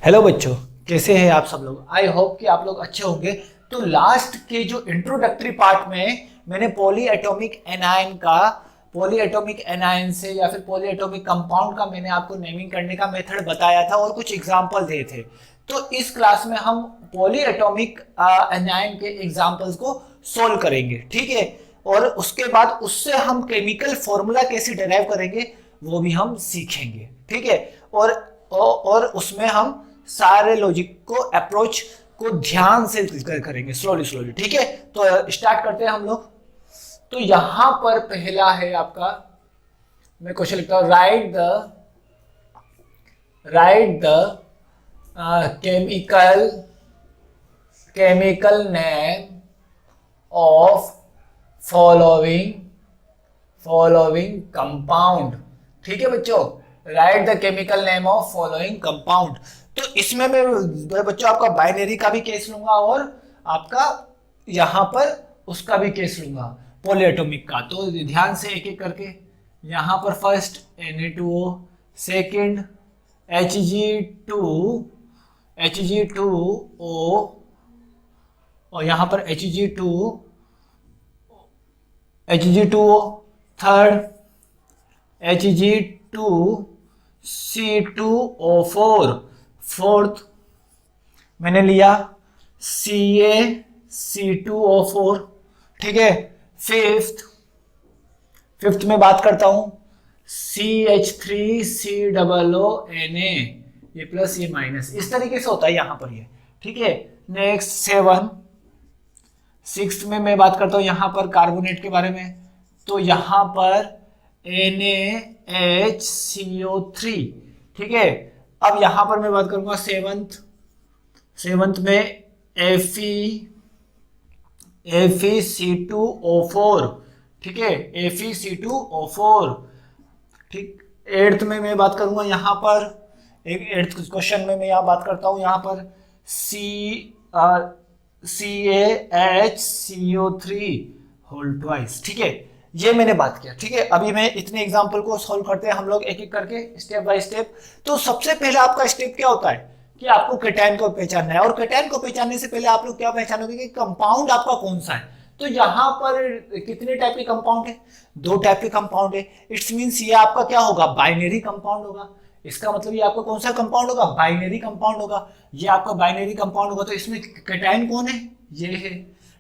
Hello बच्चों, कैसे हैं आप सब लोग। आई होप कि आप लोग अच्छे होंगे। तो लास्ट के जो इंट्रोडक्टरी पार्ट में मैंने पॉली एटॉमिक एनायन से या फिर पॉली एटॉमिक कंपाउंड का मैंने आपको नेमिंग करने का मेथड बताया था और कुछ एग्जांपल दिए थे। तो इस क्लास में हम पॉली एटॉमिक एनायन के एग्जांपल्स को सोल्व करेंगे, ठीक है। और उसके बाद उससे हम केमिकल फॉर्मूला कैसे डिराइव करेंगे वो भी हम सीखेंगे, ठीक है। और उसमें हम सारे लॉजिक को अप्रोच को ध्यान से करेंगे, स्लोली स्लोली, ठीक है। तो स्टार्ट करते हैं हम लोग। तो यहां पर पहला है आपका, मैं क्वेश्चन लिखता हूं, right the chemical name of following compound, ठीक है बच्चों। Right the chemical name of following compound. तो इसमें मैं बच्चों आपका बाइनरी का भी केस लूंगा और आपका यहां पर उसका भी केस लूंगा, पॉलीएटॉमिक का। तो ध्यान से एक एक करके, यहां पर फर्स्ट Na2O, सेकंड Hg2O, और यहां पर Hg2O, थर्ड Hg2C2O4, फोर्थ मैंने लिया CaC2O4, ठीक है। फिफ्थ में बात करता हूं CH3COONA, ये प्लस ये माइनस, इस तरीके से होता है यहां पर ये, ठीक है। नेक्स्ट सिक्स्थ में मैं बात करता हूं यहां पर कार्बोनेट के बारे में। तो यहां पर NaHCO3, ठीक है। अब यहां पर मैं बात करूंगा सेवंथ में FeC2O4, ठीक है, FeC2O4, ठीक। एट्थ में मैं बात करूंगा यहां पर, एट्थ क्वेश्चन में मैं यहां बात करता हूं यहां पर CaHCO3 होल ट्वाइस, ठीक है। ये मैंने बात किया, ठीक है। अभी मैं इतने एग्जांपल को सॉल्व करते हैं हम लोग एक एक करके, स्टेप बाय स्टेप। तो सबसे पहले आपका स्टेप क्या होता है कि आपको केटायन को पहचानना है, और केटायन को पहचानने से पहले आप लोग क्या पहचानोगे कि कंपाउंड आपका कौन सा है। तो यहां पर कितने टाइप के कंपाउंड है, दो टाइप के कंपाउंड है। इट्स मींस ये आपका क्या होगा, बाइनरी कंपाउंड होगा। इसका मतलब ये आपका कौन सा कंपाउंड होगा, बाइनरी कंपाउंड होगा। ये आपका बाइनरी कंपाउंड होगा। तो इसमें केटायन कौन है, ये है,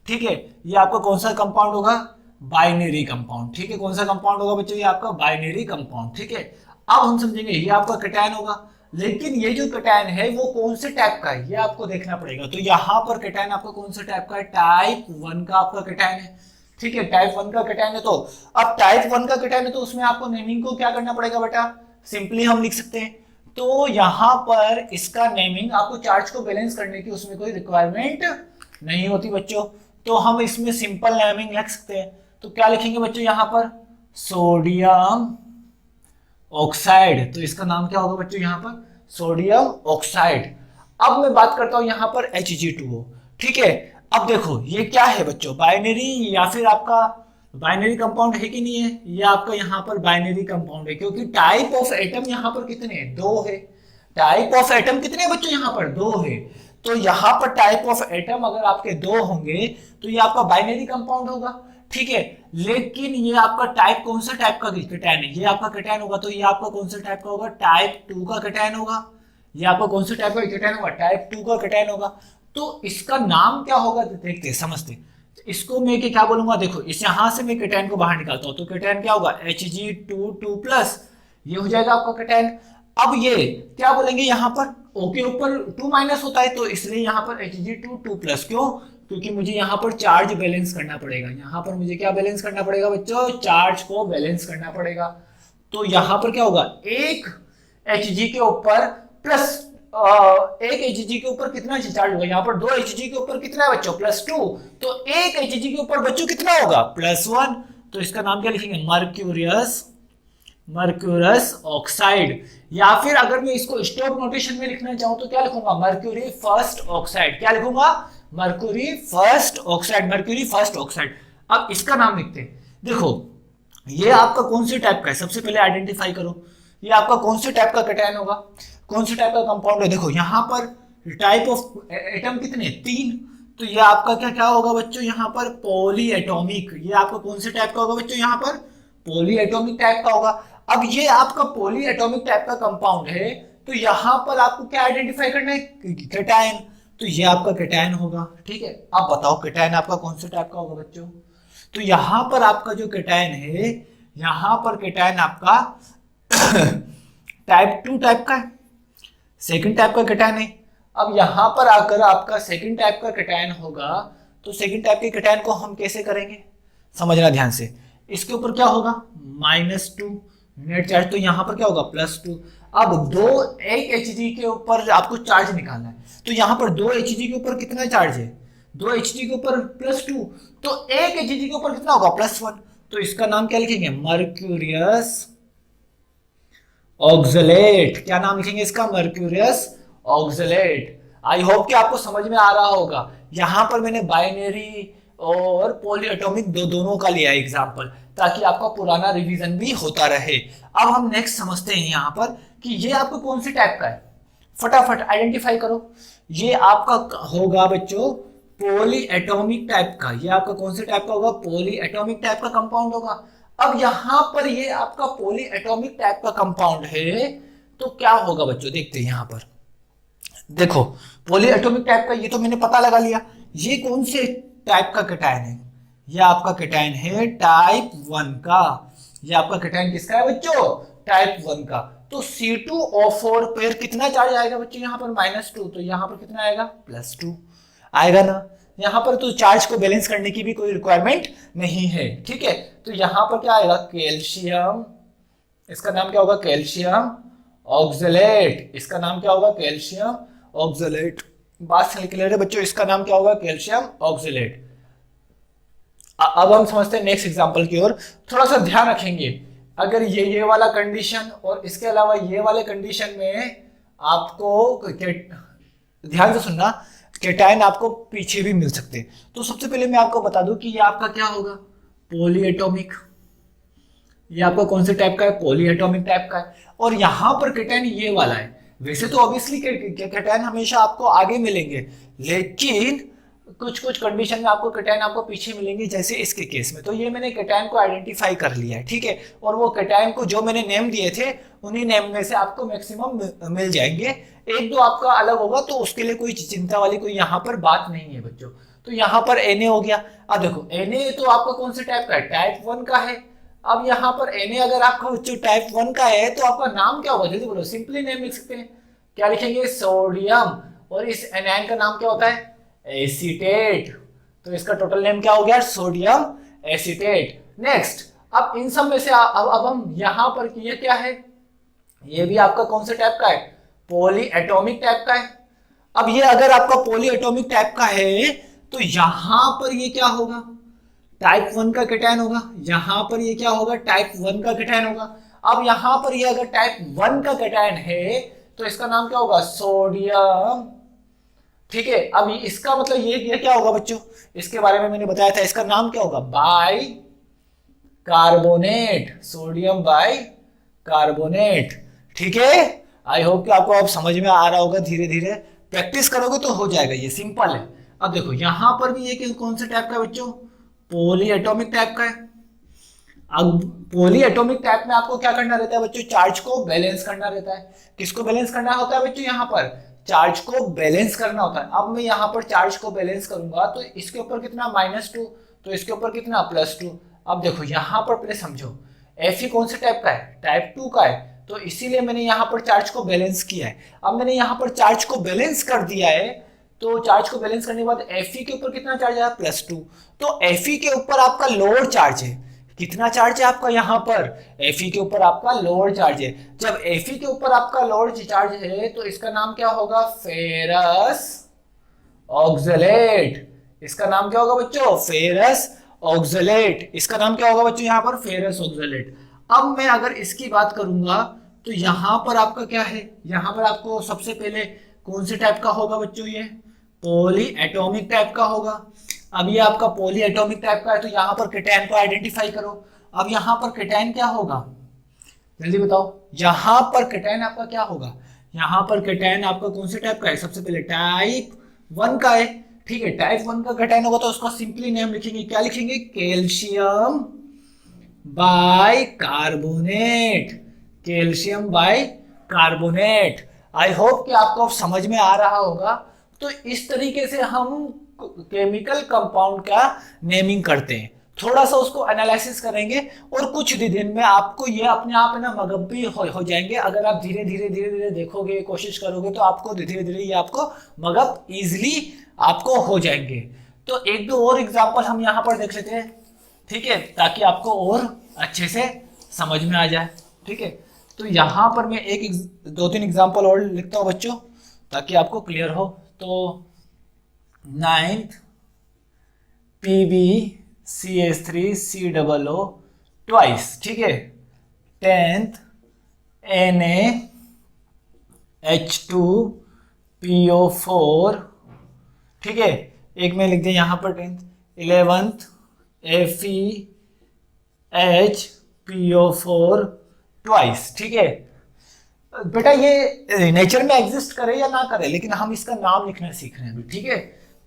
ठीक है। ये आपका कौन सा कंपाउंड होगा, बाइनरी कंपाउंड, ठीक है। कौन सा कंपाउंड होगा बच्चों, ये आपका बाइनरी कंपाउंड, ठीक है। अब हम समझेंगे ये आपका केटायन होगा, लेकिन ये जो केटायन है वो कौन से टाइप का है ये आपको देखना पड़ेगा। तो यहां पर केटायन आपका कौन से टाइप का है, टाइप 1 का आपका केटायन है, ठीक है। टाइप 1 का केटायन है। तो अब टाइप 1 का केटायन है तो उसमें आपको नेमिंग को क्या करना पड़ेगा बेटा, सिंपली हम लिख सकते हैं। तो यहां पर इसका नेमिंग आपको चार्ज को बैलेंस करने की उसमें कोई रिक्वायरमेंट नहीं होती बच्चों। तो हम इसमें सिंपल नेमिंग लिख सकते हैं। तो क्या लिखेंगे बच्चों यहां पर, सोडियम ऑक्साइड। तो इसका नाम क्या होगा बच्चों यहां पर, सोडियम ऑक्साइड। अब मैं बात करता हूं यहां पर Hg2O, ठीक है। अब देखो ये क्या है बच्चों, बाइनरी या फिर आपका बाइनरी कंपाउंड है कि नहीं है, ये आपका यहां पर बाइनरी कंपाउंड है, क्योंकि टाइप ऑफ एटम यहां पर कितने हैं, दो है। टाइप ऑफ एटम कितने हैं बच्चों यहां पर, दो है। तो यहां पर टाइप ऑफ एटम अगर आपके दो होंगे तो ये आपका बाइनरी कंपाउंड होगा, ठीक है। लेकिन ये आपका टाइप कौन सा टाइप का केटायन है, ये आपका केटायन होगा। तो ये आपका कौन सा टाइप का होगा, टाइप 2 का केटायन होगा। ये आपका कौन सा टाइप का केटायन होगा, टाइप 2 का केटायन होगा। तो इसका नाम क्या होगा देखते समझते। तो इसको मैं क्या बोलूंगा, देखो इस यहां से मैं केटायन को बाहर निकालता हूं तो केटायन क्या होगा, Hg2 ये हो जाएगा आपका केटायन। अब ये क्या बोलेंगे यहां पर, O के ऊपर 2 माइनस होता है, तो इसलिए यहां पर Hg2 क्यों, क्योंकि मुझे यहां पर चार्ज बैलेंस करना पड़ेगा। यहां पर मुझे क्या बैलेंस करना पड़ेगा बच्चों, चार्ज को बैलेंस करना पड़ेगा। तो यहां पर क्या होगा, एक Hg के ऊपर प्लस एक Hg के ऊपर कितना चार्ज होगा, यहां पर दो Hg के ऊपर कितना है बच्चों, +2। तो एक Hg के ऊपर बच्चों कितना होगा, +1। तो इसका नाम क्या लिखेंगे, मर्क्यूरस ऑक्साइड। या फिर अगर मैं इसको स्टॉप नोटेशन में लिखना चाहूं तो क्या लिखूंगा, मर्क्यूरी फर्स्ट ऑक्साइड। क्या लिखूंगा, मर्क्यूरी फर्स्ट ऑक्साइड। अब इसका नाम लिखते हैं। देखो ये आपका कौन से टाइप का है, सबसे पहले आइडेंटिफाई करो। ये आपका कौन से टाइप का कैटायन होगा, कौन से टाइप का कंपाउंड है। देखो यहाँ पर टाइप ऑफ एटम कितने, 3, तो ये आपका क्या क्या होगा बच्चों, यहाँ पर पॉली एटॉमिक। ये आपका कौन से टाइप का होगा बच्चों, यहाँ पर पॉली एटॉमिक टाइप का होगा। अब ये आपका पॉली एटॉमिक टाइप का कंपाउंड है, तो यहाँ पर आपको क्या आइडेंटिफाई करना है, कैटायन, तो ये आपका कैटायन होगा। ठीक है, अब बताओ कैटायन आपका कौन से टाइप का होगा बच्चों। तो यहाँ पर आपका जो कैटायन है, यहाँ पर कैटायन आपका टाइप 2 टाइप का है, सेकंड टाइप का कैटायन है। अब यहाँ पर आकर आपका सेकंड टाइप का कैटायन होगा, तो सेकंड टाइप के कैटायन को हम कैसे करेंगे, समझना ध्यान से। इसके ऊपर क्या होगा, -2 नेट चार्ज, तो यहाँ पर क्या होगा +2। अब एक Hg के ऊपर आपको चार्ज निकालना है, तो यहाँ पर 2 Hg के ऊपर कितना चार्ज है, 2 Hg के ऊपर +2, तो 1 Hg के ऊपर कितना होगा +1, तो इसका नाम क्या लिखेंगे, मर्क्यूरियस ऑक्सलेट। क्या नाम लिखेंगे इसका, मर्क्यूरियस ऑक्सलेट। आई होप कि आपको समझ में आ रहा होगा। यहां पर मैंने बाइनरी और पॉली एटॉमिक दोनों का लिया एग्जांपल, ताकि आपका पुराना रिवीजन भी होता रहे। अब हम नेक्स्ट समझते हैं यहाँ पर कि ये आपको कौन सी टाइप का है, फटाफट आइडेंटिफाई करो। ये आपका होगा बच्चों पॉली एटॉमिक टाइप का। ये आपका कौन से टाइप का होगा, पॉली एटॉमिक टाइप का कंपाउंड होगा। अब यहां पर ये आपका पॉली एटॉमिक टाइप का कंपाउंड है, तो क्या होगा बच्चों, देखते हैं यहां पर। देखो पॉली एटॉमिक टाइप का ये तो मैंने पता लगा लिया। ये कौन से टाइप का कैटायन है, ये आपका कैटायन है टाइप 1 का। ये आपका कैटायन किसका है बच्चों, टाइप 1 का। तो C2O4 पर कितना चार्ज आएगा बच्चों, यहाँ पर -2, तो यहाँ पर कितना आएगा +2 आएगा ना। यहाँ पर तो चार्ज को बैलेंस करने की भी कोई रिक्वायरमेंट नहीं है। ठीक है, तो यहाँ पर क्या आएगा, कैल्शियम, इसका नाम क्या होगा, कैल्शियम ऑक्सलेट। इसका नाम क्या होगा, कैल्शियम ऑक्सलेट। बात क्लियर है बच्चों, इसका नाम क्या होगा, कैल्शियम ऑक्सलेट। अब हम समझते हैं नेक्स्ट एग्जांपल की ओर। थोड़ा सा ध्यान रखेंगे, अगर ये वाला कंडीशन और इसके अलावा ये वाले कंडीशन में आपको ध्यान से सुनना, कैटायन आपको पीछे भी मिल सकते हैं। तो सबसे पहले मैं आपको बता दूं कि ये आपका क्या होगा, पॉली एटॉमिक। ये आपका कौन से टाइप का है, पॉली एटॉमिक टाइप का है। और यहां पर कैटायन ये वाला है। वैसे तो ऑब्वियसली कैटायन हमेशा आपको आगे मिलेंगे, लेकिन कुछ कुछ कंडीशन में आपको कैटायन आपको पीछे मिलेंगे, जैसे इसके केस में। तो ये मैंने कैटायन को आइडेंटिफाई कर लिया है। ठीक है, और वो कैटायन को जो मैंने नेम दिए थे, उन्हीं नेम में से आपको मैक्सिमम मिल जाएंगे। एक दो आपका अलग होगा, तो उसके लिए कोई चिंता वाली कोई यहाँ पर बात नहीं है बच्चों। तो यहाँ पर Na हो गया। अब देखो Na तो आपका कौन से टाइप का है, टाइप 1 का है। अब यहाँ पर Na अगर आपका बच्चों टाइप 1 का है, तो आपका नाम क्या होगा, जल्दी बोलो, सिंपली नेम लिख सकते हैं। क्या लिखेंगे, सोडियम, और इस एनायन का नाम क्या होता है, एसीटेट। तो इसका टोटल नेम क्या हो गया, सोडियम एसीटेट। नेक्स्ट, अब इन सब में से अब हम यहां पर ये क्या है, ये भी आपका कौन से टाइप का है, पॉली एटॉमिक टाइप का है। अब ये अगर आपका पॉली एटॉमिक टाइप का है, तो यहां पर ये क्या होगा, टाइप 1 का कैटायन होगा। यहां पर ये क्या होगा, टाइप 1 का कैटायन होगा। अब यहां पर ये अगर टाइप 1 का कैटायन है, तो इसका नाम क्या होगा, सोडियम। ठीक है, अब इसका मतलब ये क्या होगा बच्चों, इसके बारे में मैंने बताया था, इसका नाम क्या होगा, by carbonate, sodium by carbonate. ठीक है, आई होप कि आपको अब समझ में आ रहा होगा। धीरे धीरे प्रैक्टिस करोगे तो हो जाएगा, ये सिंपल है। अब देखो यहां पर भी ये कौन सा टाइप का बच्चों, पॉली एटॉमिक टाइप का है। अब पॉली एटॉमिक टाइप में आपको क्या करना रहता है बच्चों, चार्ज को बैलेंस करना रहता है। किसको बैलेंस करना होता है बच्चों, यहाँ पर चार्ज को बैलेंस करना होता है। अब मैं यहाँ पर चार्ज को बैलेंस करूंगा, तो इसके ऊपर कितना -2, तो इसके ऊपर कितना +2। अब देखो यहाँ पर पहले समझो, Fe कौन से टाइप का है, टाइप 2 का है, तो इसीलिए मैंने यहाँ पर चार्ज को बैलेंस किया है। अब मैंने यहाँ पर चार्ज को बैलेंस कर दिया है, तो चार्ज को बैलेंस करने के बाद Fe के ऊपर कितना चार्ज है, +2। तो Fe के ऊपर आपका लोअर चार्ज है, कितना चार्ज है आपका यहाँ पर, Fe के ऊपर आपका लोअर चार्ज है। जब Fe के ऊपर आपका लोअर चार्ज है, तो इसका नाम क्या होगा, फेरस ऑक्सलेट। इसका नाम क्या होगा बच्चों, फेरस ऑक्सलेट। इसका नाम क्या होगा बच्चों, यहाँ पर फेरस ऑक्सलेट। अब मैं अगर इसकी बात करूंगा, तो यहाँ पर आपका क्या है, यहाँ पर आपको सबसे पहले कौन से टाइप का होगा बच्चों, ये पॉली एटॉमिक टाइप का होगा। अब ये आपका पॉली एटॉमिक टाइप का है, तो यहाँ पर कैटायन को आइडेंटिफाई करो। अब यहाँ पर कैटायन क्या होगा, जल्दी बताओ, यहां पर कैटायन आपका क्या होगा, यहां पर कैटायन आपका कौन से टाइप का है, सबसे पहले टाइप 1 का है। ठीक है, टाइप 1 का कैटायन होगा तो उसका सिंपली नेम लिखेंगे, क्या लिखेंगे, calcium by carbonate, calcium by carbonate. I hope कि आपको अब समझ में आ रहा होगा। तो इस तरीके से हम केमिकल कंपाउंड का नेमिंग करते हैं, थोड़ा सा उसको एनालिसिस करेंगे और कुछ दिन में आपको ये अपने आप ना मगब भी हो जाएंगे। अगर आप धीरे धीरे देखोगे, कोशिश करोगे तो आपको धीरे धीरे ये आपको मगब इजिली आपको हो जाएंगे। तो एक दो और एग्जांपल हम यहाँ पर देख लेते हैं, ठीक है, ताकि आपको और अच्छे से समझ में आ जाए। ठीक है, तो यहाँ पर मैं दो तीन एग्जांपल और लिखता हूँ बच्चों, ताकि आपको क्लियर हो। तो 9th PbCH3COO ट्वाइस, ठीक है, 10th NaH2PO4, ठीक है, एक में लिख दिया यहाँ पर 10th, 11th FeHPO4 ट्वाइस। ठीक है बेटा, ये नेचर में एग्जिस्ट करे या ना करे, लेकिन हम इसका नाम लिखना सीख रहे हैं अभी। ठीक है,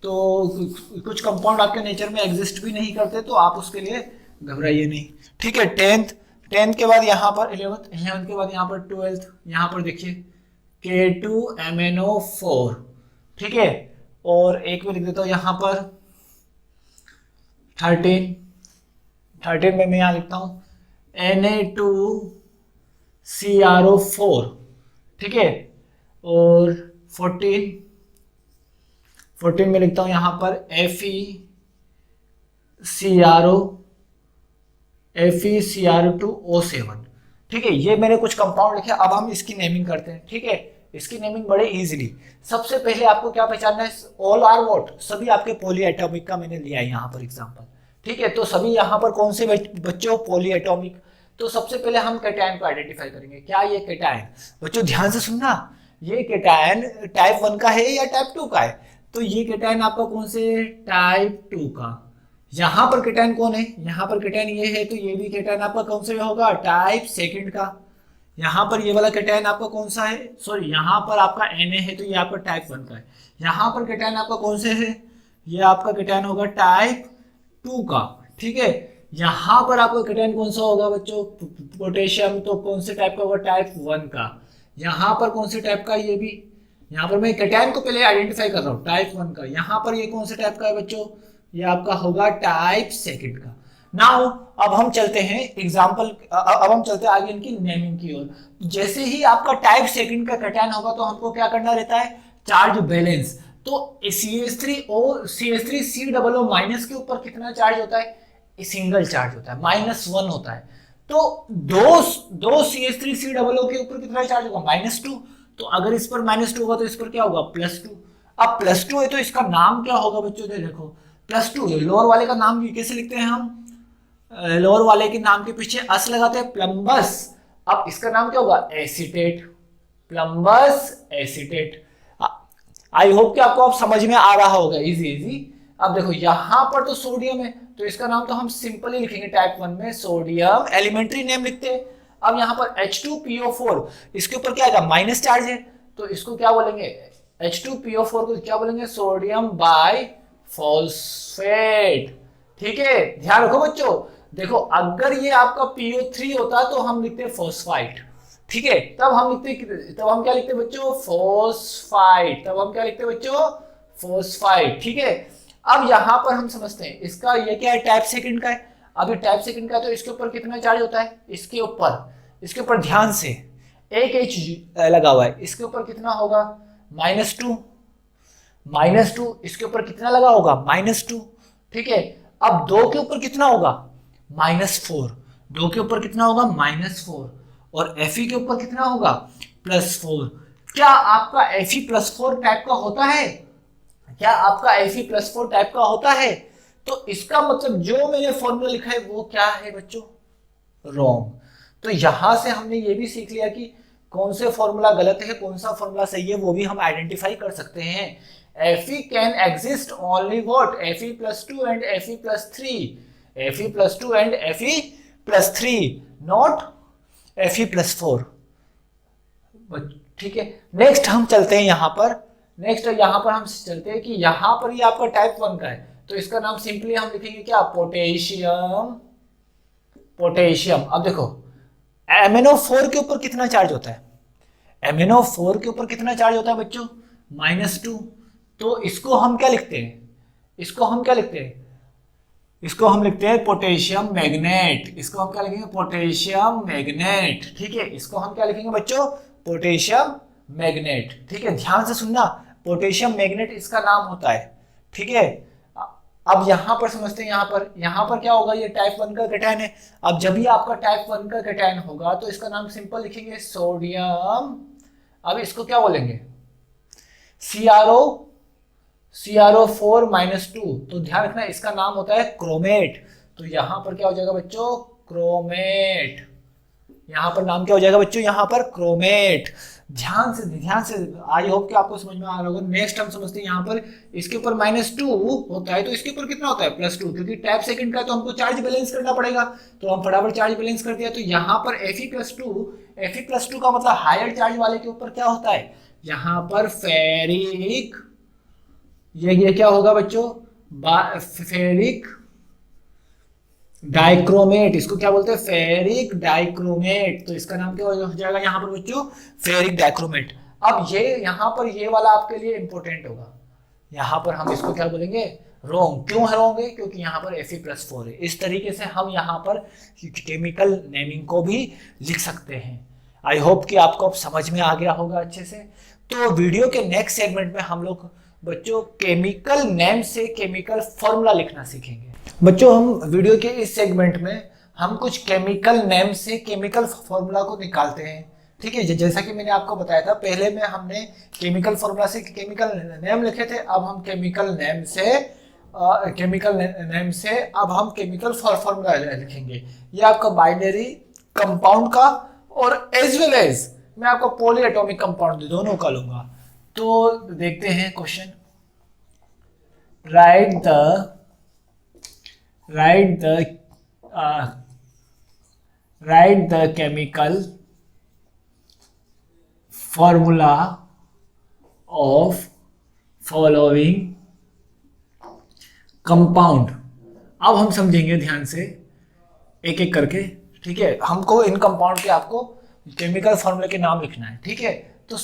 तो कुछ कंपाउंड आपके नेचर में एग्जिस्ट भी नहीं करते, तो आप उसके लिए घबराइए नहीं। ठीक है, 10th के बाद यहाँ पर 11th के बाद यहाँ पर 12th, यहाँ पर देखिए K2MnO4, ठीक है, और एक में लिख देता हूँ यहाँ पर 13 में मैं यहाँ लिखता हूँ Na2CrO4, ठीक है, और 14 में लिखता हूँ यहाँ पर FeCrO2O7, ठीक है। ये मैंने कुछ कंपाउंड लिखे, अब हम इसकी नेमिंग करते हैं। ठीक है, इसकी नेमिंग बड़े इजीली। सबसे पहले आपको क्या पहचानना है, ऑल आर व्हाट, सभी आपके पॉली एटॉमिक का मैंने लिया है यहाँ पर एग्जांपल। ठीक है, तो सभी यहाँ पर कौन से बच्चों, पॉली एटॉमिक। तो सबसे पहले हम कैटायन को आइडेंटिफाई करेंगे। क्या ये कैटायन, बच्चों ध्यान से सुनना, ये कैटायन टाइप 1 का है या टाइप 2 का है। तो ये कैटायन आपका कौन से, टाइप 2 का। यहाँ पर कैटायन कौन है, यहाँ पर कैटायन ये है, तो ये भी कैटायन आपका कौन सा होगा, टाइप 2 का। यहाँ पर ये वाला कैटायन आपका कौन सा है, सॉरी यहाँ पर आपका Na है, तो ये आपका टाइप 1 का है। यहाँ पर कैटायन आपका कौन से है, ये आपका कैटायन होगा टाइप 2 का। ठीक है, यहाँ पर आपका कैटायन कौन सा होगा बच्चों, पोटेशियम, तो कौन से टाइप का होगा, टाइप 1 का। यहाँ पर कौन से टाइप का, ये भी, यहाँ पर मैं कैटायन को पहले आइडेंटिफाई कर रहा हूँ, टाइप 1 का। यहाँ पर ये कौन से टाइप का है बच्चों, ये आपका होगा टाइप 2 का। नाउ अब हम चलते हैं एग्जांपल, अब हम चलते हैं आगे इनकी नेमिंग की ओर। जैसे ही आपका टाइप 2 का कैटायन होगा तो हमको क्या करना रहता है, चार्ज बैलेंस। तो CH3COO माइनस के ऊपर कितना चार्ज होता है, सिंगल चार्ज होता है, -1 होता है। तो दो CH3COO के ऊपर कितना चार्ज होगा, -2। तो अगर इस पर -2 होगा तो इस पर क्या होगा, +2। अब +2 है तो इसका नाम क्या होगा बच्चों, देखो +2 है, लोअर वाले का नाम कैसे लिखते हैं हम, लोअर वाले के नाम के पीछे अस लगाते हैं, प्लम्बस। अब इसका नाम क्या होगा, एसीटेट, प्लम्बस एसीटेट। आई होप कि आपको अब समझ में आ रहा होगा, इजी। अब देखो यहाँ पर तो सोडियम है, तो इसका नाम तो हम सिंपली लिखेंगे टाइप 1 में सोडियम, एलिमेंट्री नेम लिखते हैं। अब यहाँ पर H2PO4, इसके ऊपर क्या आएगा, माइनस चार्ज है, तो इसको क्या बोलेंगे, H2PO4 को क्या बोलेंगे, सोडियम बाई फॉस्फेट। ठीक है, ध्यान रखो बच्चों, देखो अगर ये आपका PO3 होता तो हम लिखते फॉस्फाइट। ठीक है, तब हम क्या लिखते बच्चों, फॉस्फाइट, तब हम क्या लिखते बच्चों, फॉस्फाइट। ठीक है, अब यहां पर हम समझते हैं इसका, ये क्या है, टाइप 2 का है। अब ये टाइप 2 का है तो इसके ऊपर कितना चार्ज होता है, इसके ऊपर ध्यान से एक H लगा हुआ है, इसके ऊपर कितना होगा, -2। इसके ऊपर कितना लगा होगा, -2। ठीक है, अब 2 के ऊपर कितना होगा, -4। 2 के ऊपर कितना होगा, -4, और Fe के ऊपर कितना होगा, +4। क्या आपका Fe+4 टाइप का होता है, क्या आपका Fe+4 टाइप का होता है। तो इसका मतलब जो मैंने फॉर्मूला लिखा है वो क्या है बच्चों, रॉन्ग। तो यहां से हमने ये भी सीख लिया कि कौन से फॉर्मूला गलत है, कौन सा फॉर्मूला सही है, वो भी हम आइडेंटिफाई कर सकते हैं। Fe can exist only what, Fe+2 and Fe+3, Fe+2 and Fe+3, not Fe+4। ठीक है, नेक्स्ट हम चलते हैं यहाँ पर, हम चलते हैं कि यहाँ पर ये आपका टाइप 1 का है, तो इसका नाम सिंपली हम लिखेंगे क्या, पोटेशियम। अब देखो MnO4 के ऊपर कितना चार्ज होता है, MnO4 के ऊपर कितना चार्ज होता है बच्चों, -2। तो इसको हम क्या लिखते हैं, इसको हम लिखते हैं पोटेशियम मैग्नेट। इसको हम क्या लिखेंगे, पोटेशियम मैग्नेट। ठीक है, इसको हम क्या लिखेंगे बच्चों, पोटेशियम मैग्नेट। ठीक है, ध्यान से सुनना, पोटेशियम मैग्नेट इसका नाम होता है। ठीक है, अब यहां पर समझते हैं, यहां पर क्या होगा, ये टाइप 1 का कैटायन है। अब जब भी आपका टाइप 1 का कैटायन होगा तो इसका नाम सिंपल लिखेंगे सोडियम। अब इसको क्या बोलेंगे, CrO4-2। तो ध्यान रखना इसका नाम होता है क्रोमेट। तो यहां पर क्या हो जाएगा बच्चों, क्रोमेट। यहां पर नाम क्या हो जाएगा बच्चों, यहां पर क्रोमेट। ध्यान से आई होप कि आपको समझ में आ रहा होगा। नेक्स्ट हम समझते हैं, यहाँ पर इसके ऊपर -2 होता है तो इसके ऊपर कितना होता है, +2, क्योंकि टाइप सेकंड का तो हमको चार्ज बैलेंस करना पड़ेगा, तो हम फटाफट चार्ज बैलेंस कर दिया। तो यहाँ पर Fe+2 का मतलब हायर चार्ज वाले के ऊपर क्या होता है, यहाँ पर फेरिक, ये क्या होगा बच्चों, फेरिक डाइक्रोमेट। इसको क्या बोलते हैं, फेरिक डाइक्रोमेट। तो इसका नाम क्या हो जाएगा यहाँ पर बच्चों, फेरिक डाइक्रोमेट। अब ये यहाँ पर ये वाला आपके लिए इंपॉर्टेंट होगा, यहाँ पर हम इसको क्या बोलेंगे, रोंग। क्यों है रोंग है, क्योंकि यहाँ पर Fe+4 है। इस तरीके से हम यहाँ पर केमिकल नेमिंग को भी लिख सकते हैं। आई होप कि आपको अब समझ में आ गया होगा अच्छे से। तो वीडियो के नेक्स्ट सेगमेंट में हम लोग बच्चों केमिकल नेम से केमिकल फॉर्मूला लिखना सीखेंगे। बच्चों हम वीडियो के इस सेगमेंट में हम कुछ केमिकल नेम से केमिकल फॉर्मूला को निकालते हैं। ठीक है, जैसा कि मैंने आपको बताया था, पहले में हमने केमिकल फॉर्मूला से केमिकल नेम लिखे थे, अब हम केमिकल नेम से अब हम केमिकल फॉर्मूला लिखेंगे। ये आपका बाइनरी कंपाउंड का और एज वेल एज मैं आपको पॉली एटॉमिक कंपाउंड दोनों का लूंगा। तो देखते हैं question, right the chemical formula of following compound. अब हम समझेंगे ध्यान से एक एक करके। ठीक है, हमको इन कंपाउंड के आपको केमिकल फॉर्मूले के नाम लिखना है। ठीक है, तो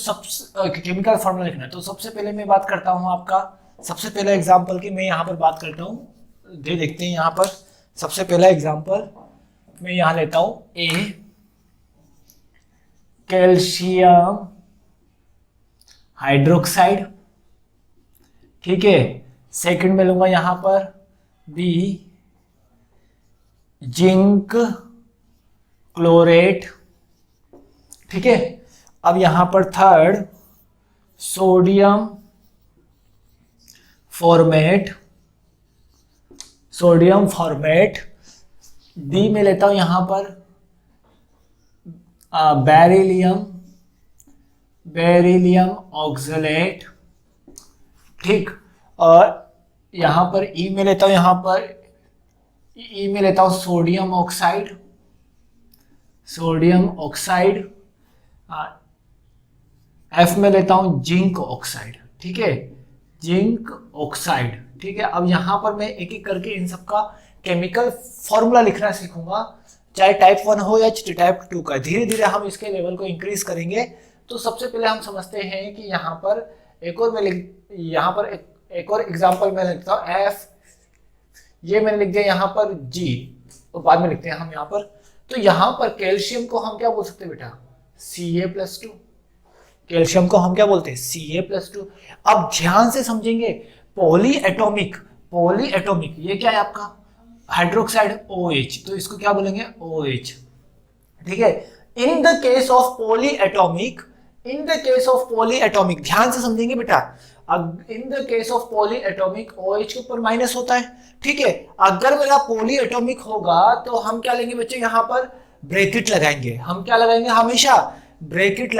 केमिकल फॉर्मूला लिखना है। तो सबसे पहले मैं बात करता हूं आपका, सबसे पहला एग्जांपल की मैं यहाँ पर बात करता हूँ, देखते हैं। यहाँ पर सबसे पहला एग्जांपल मैं यहाँ लेता हूँ, ए कैल्शियम हाइड्रोक्साइड। ठीक है, सेकंड में लूंगा यहाँ पर बी जिंक क्लोरेट। ठीक है, अब यहां पर थर्ड सोडियम फॉर्मेट। डी में लेता हूं यहां पर बेरिलियम ऑक्सलेट। ठीक, और यहां पर ई में लेता हूं सोडियम ऑक्साइड। एफ में लेता हूं जिंक ऑक्साइड। ठीक है, जिंक ऑक्साइड। ठीक है, अब यहां पर मैं एक एक करके इन सबका केमिकल फॉर्मूला लिखना सीखूंगा, चाहे टाइप 1 हो या टाइप 2 का। धीरे धीरे हम इसके लेवल को इंक्रीज करेंगे। तो सबसे पहले हम समझते हैं कि यहाँ पर एक और एग्जांपल मैं लिखता हूँ एफ, ये मैंने लिख दिया यहाँ पर जी, तो बाद में लिखते हैं हम यहाँ पर। तो यहाँ पर कैल्शियम को हम क्या बोल सकते हैं बेटा, Ca+2। कैल्शियम को हम क्या बोलते हैं, Ca+2। अब ध्यान से समझेंगे, पॉली एटॉमिक ये क्या है आपका हाइड्रोक्साइड OH, तो इसको क्या बोलेंगे OH। ठीक है, in the case of poly atomic ध्यान से समझेंगे बेटा, in the case of poly atomic OH के ऊपर माइनस होता है। ठीक है, अगर मेरा पॉली एटॉमिक होगा तो हम क्या लेंगे बच्चे, यहाँ पर ब्रैकेट लगाएंगे। हम क्या लगाएंगे, हमेशा ब्रैकेट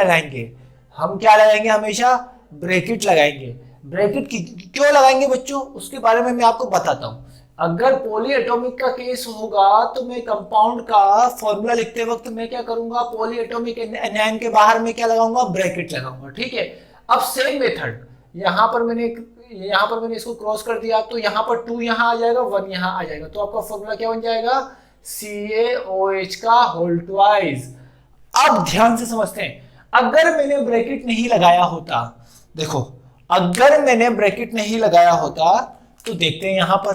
लगाएंगे। ब्रैकेट क्यों लगाएंगे बच्चों, उसके बारे में मैं आपको बताता हूं। अगर पॉली एटॉमिक का केस होगा तो मैं कंपाउंड का फॉर्मूला लिखते वक्त मैं क्या करूंगा, पॉली एटॉमिक एनायन के बाहर में क्या लगाऊंगा, ब्रैकेट लगाऊंगा। ठीक है, अब सेम मेथड यहां पर मैंने इसको क्रॉस कर दिया, तो यहां पर 2 यहां आ जाएगा, 1 यहां आ जाएगा, तो आपका फॉर्मूला क्या बन जाएगा, CaOH का होल ट्वाइस। अब ध्यान से समझते हैं, अगर मैंने ब्रैकेट नहीं लगाया होता, देखो अगर मैंने ब्रैकेट नहीं लगाया होता तो देखते हैं यहां पर,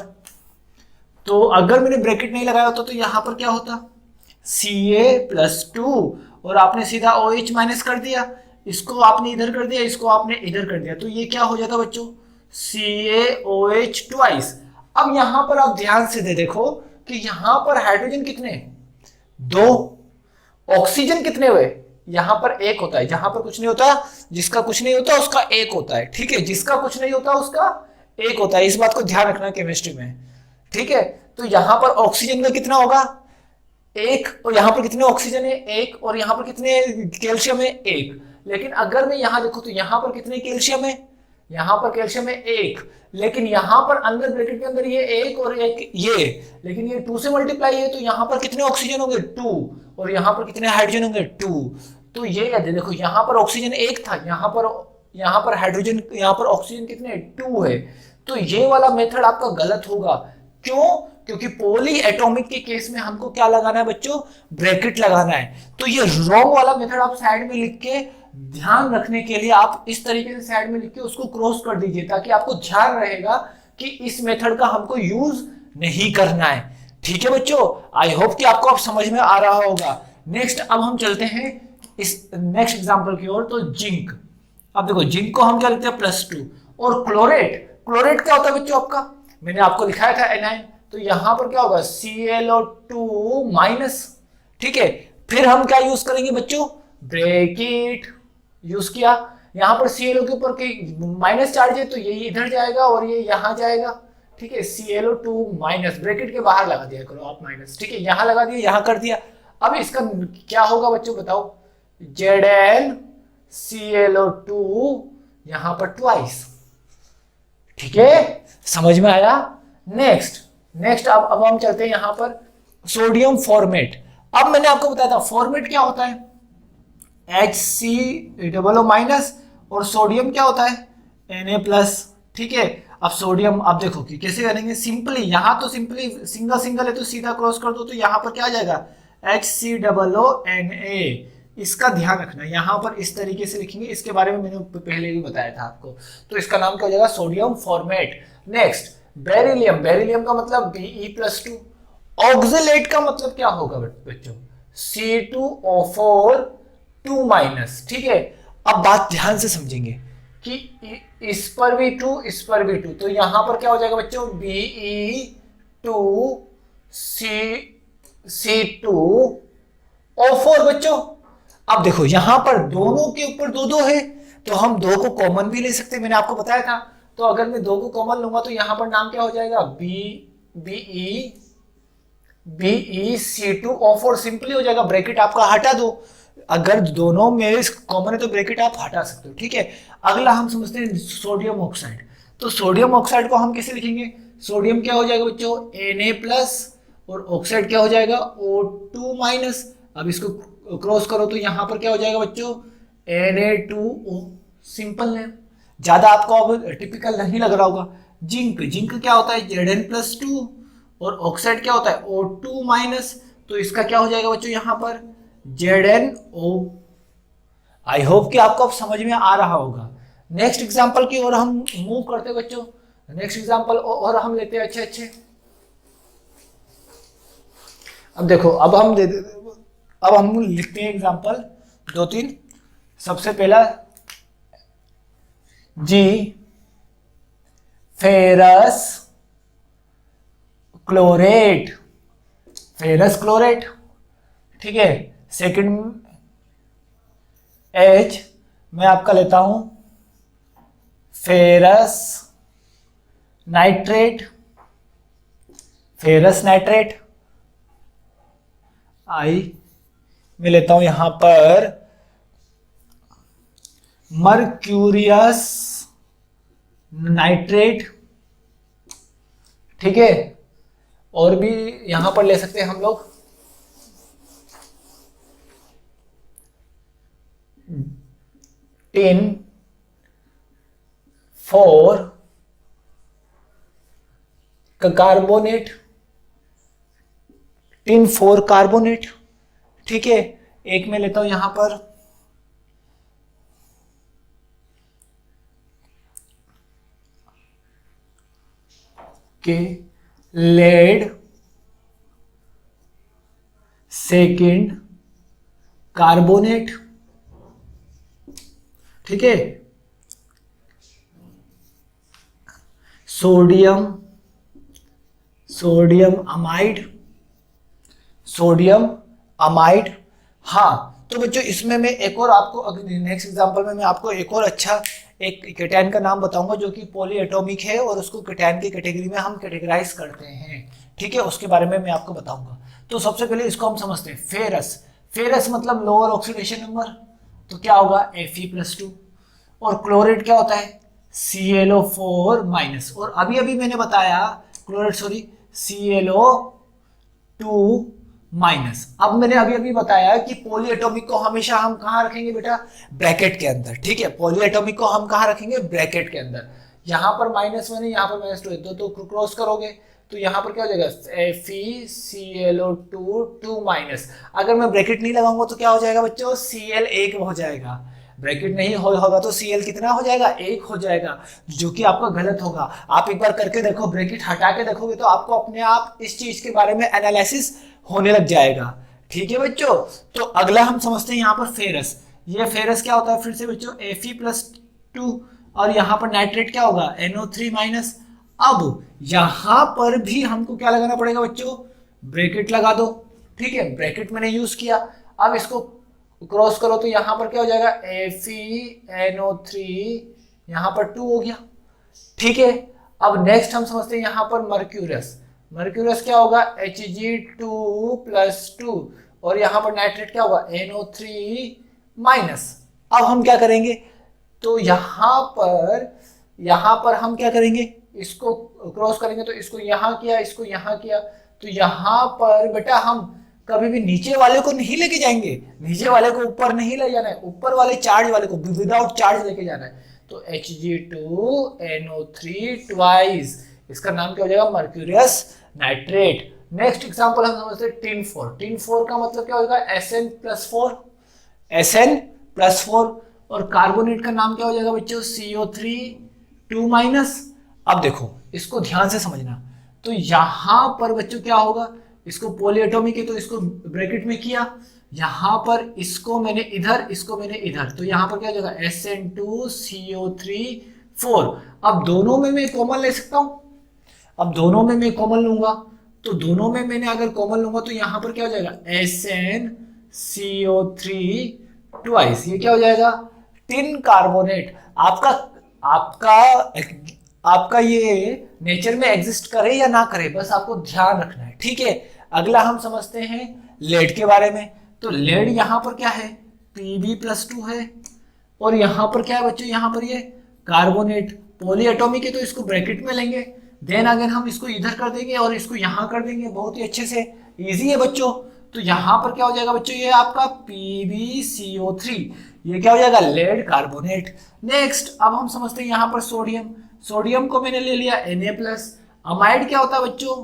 तो अगर मैंने ब्रैकेट नहीं लगाया होता तो यहां पर क्या होता, Ca+2 और आपने सीधा OH माइनस कर दिया, इसको आपने इधर कर दिया, इसको आपने इधर कर दिया, तो ये क्या हो जाता बच्चों, CaOH ट्वाइस। अब यहां पर आप ध्यान से देखो कि यहां पर हाइड्रोजन कितने, 2, ऑक्सीजन कितने हुए, यहां पर 1 होता है, जहां पर कुछ नहीं होता, जिसका कुछ नहीं होता उसका 1 होता है। ठीक है, जिसका कुछ नहीं होता उसका 1 होता है, इस बात को ध्यान रखना केमिस्ट्री में। ठीक है, तो यहां पर ऑक्सीजन का कितना होगा, 1, और यहां पर कितने ऑक्सीजन है, 1, और यहां पर कितने कैल्शियम है, 1। लेकिन अगर मैं यहां देखूं तो यहां पर कितने कैल्शियम है, यहां पर कैल्शियम है 1, लेकिन यहां पर अंदर ब्रैकेट के अंदर ये 1 और 1 ये, लेकिन ये 2 से मल्टीप्लाई है, तो यहां पर कितने ऑक्सीजन होंगे, 2, और यहां पर कितने हाइड्रोजन होंगे, 2। तो ये याद है, देखो यहां पर ऑक्सीजन 1 था, यहां पर हाइड्रोजन, यहां पर ऑक्सीजन कितने, 2 है। तो ये वाला मेथड आपका गलत होगा। क्यों, क्योंकि पॉली एटॉमिक के केस में हमको क्या लगाना है बच्चों, ब्रैकेट लगाना है। तो ये रॉन्ग वाला मेथड आप साइड में लिख के, ध्यान रखने के लिए आप इस तरीके से साइड में लिख के उसको क्रॉस कर दीजिए, ताकि आपको ध्यान रहेगा कि इस मेथड का हमको यूज नहीं करना है। ठीक है बच्चों, आई होप कि आपको अब समझ में आ रहा होगा। नेक्स्ट अब हम चलते हैं इस नेक्स्ट एग्जांपल की ओर। तो जिंक, अब देखो जिंक को हम क्या लिखते हैं, +2, और क्लोरेट, क्लोरेट क्या होता है बच्चों आपका, मैंने आपको लिखाया था एनायन, तो यहां पर क्या होगा, ClO2-। ठीक है, फिर हम क्या यूज करेंगे बच्चों, ब्रैकेट यूज किया, यहां पर Cl के ऊपर माइनस चार्ज है, तो ये इधर जाएगा और ये यहां जाएगा। ठीक है, ClO2- ब्रैकेट के बाहर लगा दिया करो आप माइनस। ठीक है, यहां लगा दिया, यहां कर दिया। अब इसका क्या होगा बच्चों बताओ, ZnClO2 यहां पर ट्वाइस। ठीक है, समझ में आया। नेक्स्ट अब हम चलते हैं यहां पर सोडियम फॉर्मेट। अब मैंने आपको बताया था फॉर्मेट क्या होता है, HCOO- और सोडियम क्या होता है, Na+। ठीक है, अब सोडियम, अब देखो कि कैसे करेंगे, सिंपली यहां तो सिंपली सिंगल है तो सीधा क्रॉस कर दो, तो यहां पर क्या आ जाएगा, HCOONA। इसका ध्यान रखना, यहां पर इस तरीके से लिखेंगे, इसके बारे में मैंने पहले भी बताया था आपको, तो इसका नाम क्या हो जाएगा, sodium format. Next beryllium, beryllium का मतलब Be+2। ऑक्जेलेट का मतलब क्या होगा बच्चों, C2O4-2-। ठीक है, अब बात ध्यान से समझेंगे कि इस पर भी 2, इस पर भी 2, तो यहां पर क्या हो जाएगा बच्चों, Be2C2O4 बच्चों। अब देखो यहां पर दोनों के ऊपर 2-2 है, तो हम 2 को कॉमन भी ले सकते हैं, मैंने आपको बताया था। तो अगर मैं 2 को कॉमन लूंगा तो यहां पर नाम क्या हो जाएगा, BeC2O4 सिंपली हो जाएगा, ब्रैकेट आपका हटा दो। अगर दोनों में कॉमन है तो ब्रैकेट आप हटा सकते हो। ठीक है, अगला हम समझते हैं सोडियम ऑक्साइड। तो सोडियम ऑक्साइड को हम कैसे लिखेंगे, सोडियम क्या हो जाएगा बच्चों, Na+, और ऑक्साइड क्या हो जाएगा, O2-। अब इसको क्रॉस करो तो यहां पर क्या हो जाएगा बच्चों, Na2O। सिंपल है, ज्यादा आपको अब टिपिकल नहीं लग रहा होगा। जिंक, जिंक क्या होता है, Zn+2, और ऑक्साइड क्या होता है, O2-। तो इसका क्या हो जाएगा बच्चों यहां पर, ZnO। आई होप कि आपको अब समझ में आ रहा होगा। नेक्स्ट एग्जांपल की ओर हम मूव करते हैं बच्चों। नेक्स्ट एग्जांपल और हम लेते हैं अच्छे। अब देखो, अब हम लिखते हैं एग्जांपल 2-3। सबसे पहला जी फेरस क्लोरेट, फेरस क्लोरेट। ठीक है, सेकंड H मैं आपका लेता हूं फेरस नाइट्रेट, फेरस नाइट्रेट। आई मैं लेता हूं यहां पर मर्क्यूरियस नाइट्रेट। ठीक है, और भी यहां पर ले सकते हैं हम लोग, टिन 4 कार्बोनेट, टिन 4 कार्बोनेट, ठीक है। एक में लेता हूं यहां पर के लेड सेकेंड कार्बोनेट, ठीक है। Sodium amide, sodium amide. हाँ, तो बच्चों इसमें मैं एक और आपको नेक्स्ट एग्जांपल में मैं आपको एक और अच्छा एक केटायन का नाम बताऊंगा जो कि पॉली एटॉमिक है और उसको केटायन की कैटेगरी में हम कैटेगराइज करते हैं, ठीक है। उसके बारे में मैं आपको बताऊंगा। तो सबसे पहले इसको हम समझते हैं। फेरस, फेरस मतलब लोअर ऑक्सीडेशन नंबर, तो क्या होगा Fe+2। और क्लोरेट क्या होता है ClO4 माइनस, और अभी अभी मैंने बताया क्लोरेट ClO2 माइनस। अब मैंने अभी अभी बताया कि पॉली एटॉमिक को हमेशा हम कहाँ रखेंगे बेटा, ब्रैकेट के अंदर, ठीक है। पॉली एटॉमिक को हम कहाँ रखेंगे, ब्रैकेट के अंदर। यहाँ पर -1 है, यहाँ पर -2 है, तो क्रॉस करोगे तो यहाँ पर क्या हो जाएगा FeClO2 माइनस। अगर मैं ब्रैकेट नहीं लगाऊंगा तो क्या हो जाएगा बच्चों, Cl 1 हो जाएगा। ब्रैकेट नहीं होगा तो Cl कितना हो जाएगा, 1 हो जाएगा, जो कि आपका गलत होगा। आप एक बार करके देखो, ब्रैकेट हटा के देखोगे तो आपको अपने आप इस चीज के बारे में एनालिसिस होने लग जाएगा, ठीक है बच्चों। तो अगला हम समझते हैं यहाँ पर फेरस। ये फेरस क्या होता है फिर से बच्चों, Fe+2, और यहाँ पर नाइट्रेट क्या होगा NO3 माइनस। अब यहां पर भी हमको क्या लगाना पड़ेगा बच्चों, ब्रैकेट लगा दो, ठीक है। ब्रैकेट मैंने यूज किया। अब इसको क्रॉस करो तो यहां पर क्या हो जाएगा FeNO3, यहां पर 2 हो गया, ठीक है। अब नेक्स्ट हम समझते हैं यहां पर मर्क्यूरस। मर्क्यूरस क्या होगा Hg2+2, और यहां पर नाइट्रेट क्या होगा NO3 माइनस। अब हम क्या करेंगे, तो यहां पर हम क्या करेंगे, इसको क्रॉस करेंगे तो इसको यहां किया, इसको यहां किया, तो यहां पर बेटा हम कभी भी नीचे वाले को नहीं लेके जाएंगे, नीचे वाले को ऊपर नहीं ले जाना है, ऊपर वाले चार्ज वाले को विदाउट चार्ज लेके जाना है। तो Hg2NO3 ट्वाइस, इसका नाम क्या हो जाएगा, मर्क्यूरियस नाइट्रेट। नेक्स्ट एग्जांपल हम समझते हैं टिन 4। टिन 4 का मतलब क्या होगा Sn+4, Sn+4, और कार्बोनेट का नाम क्या हो जाएगा बच्चों CO3 2-। अब देखो इसको ध्यान से समझना, तो यहां पर बच्चों क्या होगा, इसको पॉली एटॉमिक है तो इसको ब्रैकेट में किया, यहां पर इसको मैंने इधर, इसको मैंने इधर, तो यहां पर क्या हो जाएगा SN2CO3 4। अब दोनों में मैं कॉमन ले सकता हूं, अब दोनों में मैं कॉमन लूंगा, तो दोनों में मैंने अगर कॉमन लूंगा तो यहां पर क्या हो जाएगा SnCO3 ट्वाइस, ये क्या हो जाएगा टिन कार्बोनेट। आपका ये नेचर में एग्जिस्ट करे या ना करे, बस आपको ध्यान रखना है, ठीक है। अगला हम समझते हैं लेड के बारे में। तो लेड यहाँ पर क्या है Pb+2 है, और यहाँ पर क्या है बच्चों, यहाँ पर ये कार्बोनेट पॉली एटॉमिक है तो इसको ब्रैकेट में लेंगे, देन अगर हम इसको इधर कर देंगे और इसको यहाँ कर देंगे, बहुत ही अच्छे से, इजी है बच्चों। तो यहाँ पर क्या हो जाएगा बच्चों, ये आपका PbCO3, ये क्या हो जाएगा लेड कार्बोनेट। नेक्स्ट अब हम समझते हैं यहाँ पर सोडियम। सोडियम को मैंने ले लिया Na+। अमाइड क्या होता है बच्चों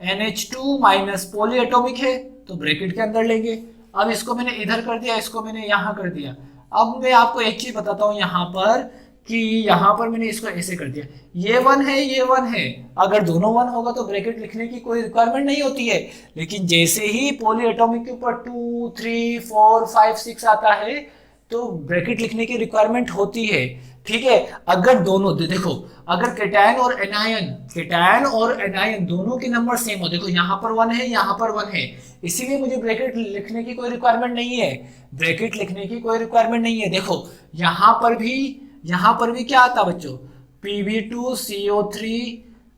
NH2- पॉली एटॉमिक है तो ब्रैकेट के अंदर लेंगे। अब इसको मैंने इधर कर दिया, इसको मैंने यहाँ कर दिया। अब मैं आपको एक चीज बताता हूँ यहाँ पर, कि यहाँ पर मैंने इसको ऐसे कर दिया, ये 1 है, ये 1 है, अगर दोनों 1 होगा तो ब्रैकेट लिखने की कोई रिक्वायरमेंट नहीं होती है। लेकिन जैसे ही पॉली एटॉमिक के ऊपर 2, 3, 4, 5, 6 आता है तो ब्रैकेट लिखने की रिक्वायरमेंट होती है, ठीक है। अगर दोनों देखो, अगर केटायन और एनायन दोनों के नंबर सेम हो, देखो यहाँ पर 1 है, यहाँ पर 1 है, इसीलिए मुझे ब्रैकेट लिखने की कोई रिक्वायरमेंट नहीं है, ब्रैकेट लिखने की कोई रिक्वायरमेंट नहीं है। देखो यहाँ पर भी क्या आता बच्चों Pb2CO3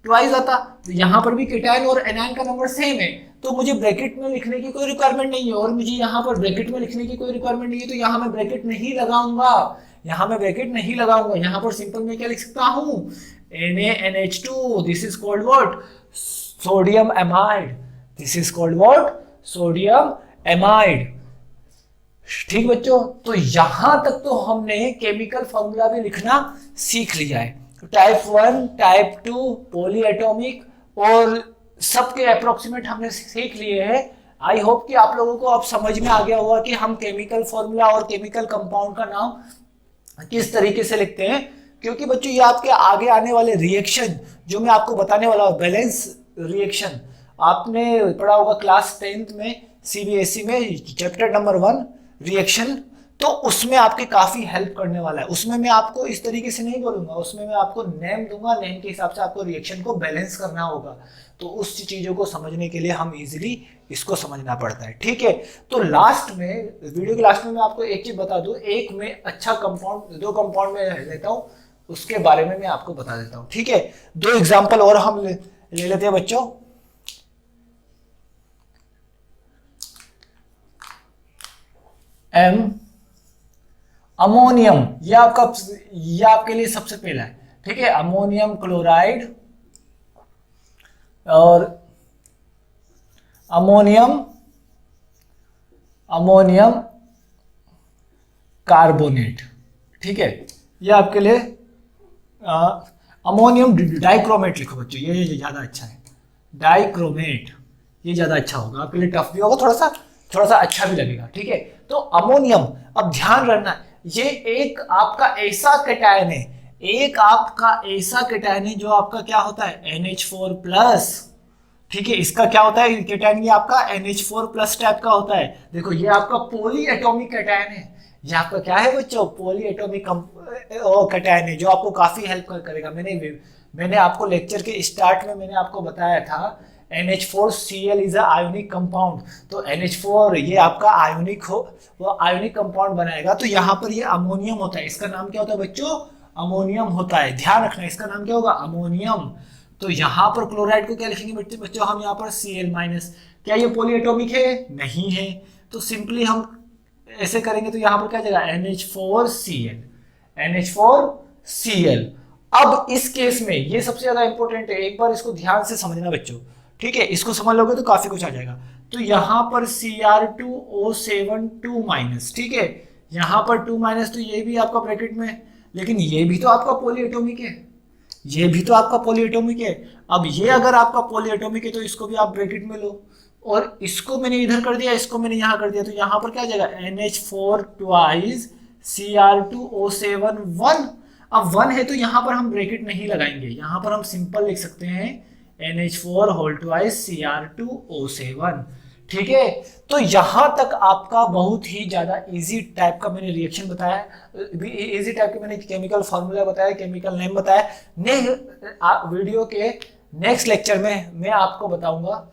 ट्वाइस आता, तो यहाँ पर भी केटायन और एनायन का नंबर सेम है, तो मुझे ब्रैकेट में लिखने की कोई रिक्वायरमेंट नहीं है, और मुझे यहाँ पर ब्रैकेट में लिखने की कोई रिक्वायरमेंट नहीं है, तो यहाँ मैं ब्रैकेट नहीं लगाऊंगा, यहाँ पर सिंपल में क्या लिख सकता हूँ NaNH2, this is called what sodium amide, this is called what, sodium amide. ठीक बच्चों, तो यहां तक तो हमने केमिकल फॉर्मूला भी लिखना सीख लिया है। टाइप 1, टाइप 2, पॉली एटॉमिक और सबके अप्रोक्सीमेट हमने सीख लिए हैं। आई होप कि आप लोगों को अब समझ में आ गया होगा कि हम केमिकल फॉर्मूला और केमिकल कंपाउंड का नाम किस तरीके से लिखते हैं। क्योंकि बच्चों ये आपके आगे आने वाले रिएक्शन जो मैं आपको बताने वाला हूँ, बैलेंस रिएक्शन, आपने पढ़ा होगा क्लास 10th में सीबीएसई में चैप्टर नंबर 1 रिएक्शन, तो उसमें आपके काफी हेल्प करने वाला है। उसमें मैं आपको इस तरीके से नहीं बोलूंगा, उसमें मैं आपको नेम दूंगा, नेम के हिसाब से आपको रिएक्शन को बैलेंस करना होगा। तो उस चीजों को समझने के लिए हम इजीली इसको समझना पड़ता है। ठीक है, तो लास्ट में, वीडियो के लास्ट में मैं आपको एक चीज बता दूं, एक में अच्छा कंपाउंड, 2 कंपाउंड में लेता हूं, उसके बारे में मैं आपको बता देता हूं। ठीक है, 2 एग्जाम्पल और हम ले लेते हैं बच्चों। अमोनियम, ये आपके लिए सबसे पहला है। ठीक है, अमोनियम क्लोराइड और अमोनियम कार्बोनेट। ठीक है, ये आपके लिए अमोनियम डाइक्रोमेट लिखो बच्चों, ये ज्यादा अच्छा है, डाइक्रोमेट, ये ज्यादा अच्छा होगा आपके लिए, टफ भी होगा, थोड़ा सा अच्छा भी लगेगा। ठीक है, तो अमोनियम, अब ध्यान रखना, ये एक आपका ऐसा कैटायन है, जो आपका क्या होता है, NH4+। ठीक है, इसका क्या होता है कैटायन, ये आपका NH4+ टाइप का होता है। देखो ये आपका पॉली एटॉमिक कैटायन है, ये आपका क्या है बच्चों, पॉली एटॉमिक कैटायन है, जो आपको काफी हेल्प करेगा। मैंने आपको लेक्चर के स्टार्ट में मैंने आपको बताया था NH4Cl is a ionic compound. तो NH4 ये आपका आयोनिक कंपाउंड बनाएगा। तो यहाँ पर ये अमोनियम होता है, इसका नाम क्या होता है बच्चों, अमोनियम होता है। ध्यान रखना, इसका नाम क्या होगा, अमोनियम। तो यहाँ पर क्लोराइड को क्या लिखेंगे बच्चों, हम यहाँ पर Cl-। क्या ये पॉली एटॉमिक है, नहीं है, तो सिंपली हम ऐसे करेंगे, तो यहाँ पर क्या जाएगा, NH4Cl। अब इस केस में ये सबसे ज्यादा इंपॉर्टेंट है, एक बार इसको ध्यान से समझना बच्चों। ठीक है, इसको समझ लोगे तो काफी कुछ आ जाएगा। तो यहाँ पर Cr2O7 2-। ठीक है, यहाँ पर 2-, तो ये भी आपका ब्रैकेट में, लेकिन ये भी तो आपका पॉली एटॉमिक है, अब ये अगर आपका पॉली एटॉमिक है तो इसको भी आप ब्रैकेट में लो, और इसको मैंने इधर कर दिया, इसको मैंने यहाँ कर दिया, तो यहाँ पर क्या आ जाएगा, NH4 2 Cr2O7 1। अब 1 है तो यहाँ पर हम ब्रैकेट नहीं लगाएंगे, यहाँ पर हम सिंपल लिख सकते हैं NH4 2 Cr2O7। ठीक है, तो यहां तक आपका बहुत ही ज्यादा इजी टाइप का मैंने रिएक्शन बताया, इजी टाइप के मैंने केमिकल फॉर्मूला बताया, केमिकल नेम बताया। वीडियो के नेक्स्ट लेक्चर में मैं आपको बताऊंगा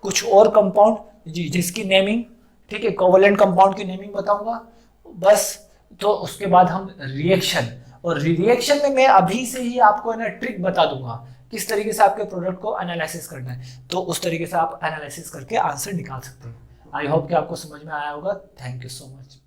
कुछ और कंपाउंड जी जिसकी नेमिंग, ठीक है, कोवलेंट कंपाउंड की नेमिंग बताऊंगा बस। तो उसके बाद हम रिएक्शन, और रिएक्शन में मैं अभी से ही आपको ना ट्रिक बता दूंगा किस तरीके से आपके प्रोडक्ट को एनालिसिस करना है, तो उस तरीके से आप एनालिसिस करके आंसर निकाल सकते हैं। आई होप कि आपको समझ में आया होगा। Thank you so much.